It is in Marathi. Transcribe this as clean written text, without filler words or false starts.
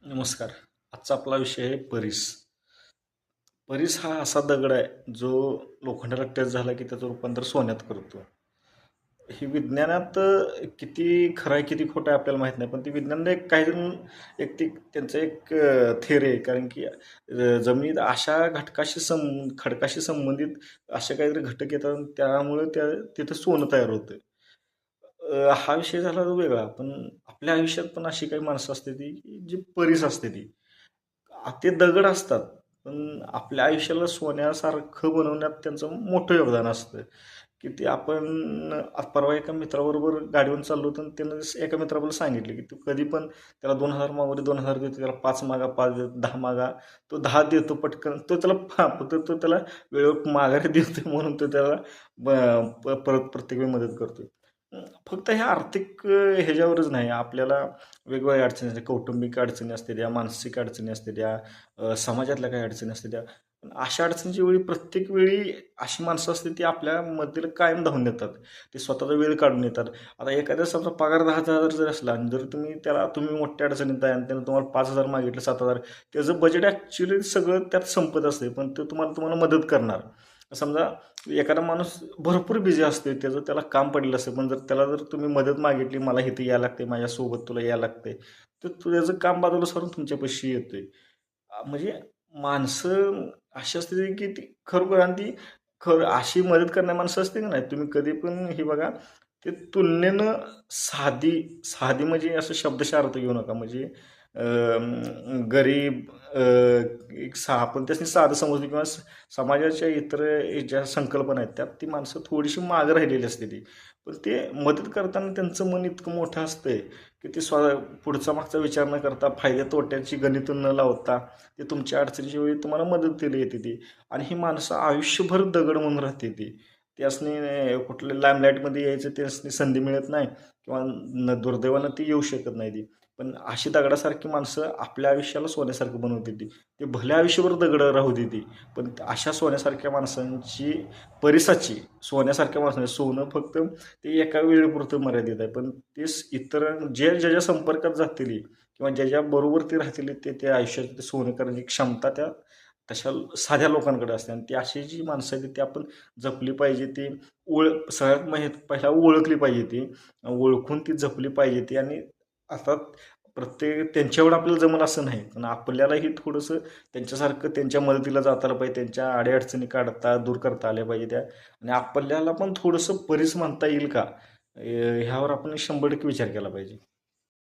नमस्कार. आजचा आपला विषय आहे परीस. परीस हा असा दगड आहे, जो लोखंडाला टच झाला की त्याचं रूपांतर सोन्यात करतो. ही विज्ञानात किती खरं आहे, किती खोटं आहे आपल्याला माहीत नाही. पण ती विज्ञानाने काही जण त्यांचं एक थिअरी आहे. कारण की जमिनीत अशा खडकाशी संबंधित असे काहीतरी घटक येतात आणि त्यामुळे तिथं सोनं तयार होतं. हा विषय झाला तो वेगळा. पण आपल्या आयुष्यात पण अशी काही माणसं असते ती, जी परीस असते ती. ते दगड असतात, पण आपल्या आयुष्याला सोन्यासारखं बनवण्यात त्यांचं मोठं योगदान असतं. की ते आपण परवा एका मित्राबरोबर गाडीवरून चाललो होतो आणि त्यानं एका मित्राबरोबर सांगितलं, की "तू कधी पण त्याला 2,000 मागवले 2,000 देतो, त्याला 5 मागा 5 देतो, 10 मागा." तो 10 देतो पटकन. तो त्याला फक्त तो त्याला वेळेवर माघारी देतोय म्हणून तो त्याला परत प्रत्येक वेळी मदत करतोय. फक्त ह्या आर्थिक ह्याच्यावरच नाही, आपल्याला वेगवेगळ्या अडचणी असतात. कौटुंबिक अडचणी असते त्या, मानसिक अडचणी असते त्या, समाजातल्या काही अडचणी असते त्या. पण अशा अडचणीच्या वेळी प्रत्येक वेळी अशी माणसं असते ती आपल्या मदतीला कायम धावून येतात. ते स्वतःचा वेळ काढून येतात. आता एखाद्या समजा पगार 10,000 जर असला आणि जर तुम्ही मोठ्या अडचणीत आहे आणि त्यानं तुम्हाला 5,000 मागितलं 7,000, त्याचं बजेट ॲक्च्युअली सगळं त्यात संपत असते. पण ते तुम्हाला मदत करणार. समजा एखादा माणूस भरपूर बिझी असतो, त्याला काम पडलेलं असतं. पण जर तुम्ही मदत मागितली, मला इथे यायला लागते, माझ्यासोबत तुला यायला लागते, तर त्याचं काम बाजूला सारून तुमच्यापाशी येतोय. म्हणजे माणसं अशी असते की ती खरोखर आणि ती अशी मदत करणारी माणसं असते की नाही, तुम्ही कधी पण हे बघा, ते तुलनेनं साधी साधी म्हणजे असं शब्दशः अर्थ घेऊ नका. म्हणजे गरीब, एक आपण त्यासनी साधं समजतो किंवा समाजाच्या इतर ज्या संकल्पना आहेत त्यात ती माणसं थोडीशी मागं राहिलेली असते ती. पण ते मदत करताना त्यांचं मन इतकं मोठं असतंय की ते पुढचा मागचा विचार न करता, फायद्या तोट्याची गणितं न लावता, ते तुमच्या अडचणीच्या वेळी तुम्हाला मदतीला येते ती. आणि ही माणसं आयुष्यभर दगड म्हणून राहते ती. त्यासनी कुठल्या लाईमलाईटमध्ये यायचं त्यासनी संधी मिळत नाही किंवा दुर्दैवानं ती येऊ शकत नाही ती. पण अशी दगडासारखी माणसं आपल्या आयुष्याला सोन्यासारखं बनवते ती. ते भले आयुष्यभर दगडं राहू दे ती. पण अशा सोन्यासारख्या माणसांची, परिसाची, सोन्यासारख्या माणसांची, सोनं फक्त ते एका वेळेपुरतं मर्यादित आहे. पण तेच इतर ज्याच्या संपर्कात जातील किंवा ज्याच्याबरोबर ते राहतील, ते आयुष्यात ते सोनं करण्याची क्षमता त्या तशा साध्या लोकांकडे असते. आणि ती अशी जी माणसं आहेत ती आपण जपली पाहिजे. ती सगळ्यात पहिला ओळखली पाहिजे ती. ओळखून ती जपली पाहिजे ती. आणि आता प्रत्येक त्यांच्यावर आपल्याला जमलं असं नाही. पण आपल्यालाही थोडंसं त्यांच्यासारखं त्यांच्या मदतीला जाता आलं पाहिजे. त्यांच्या अडीअडचणी दूर करता आल्या पाहिजे त्या. आणि आपल्याला पण थोडंसं म्हणता येईल का? ह्यावर आपण 100% विचार केला पाहिजे.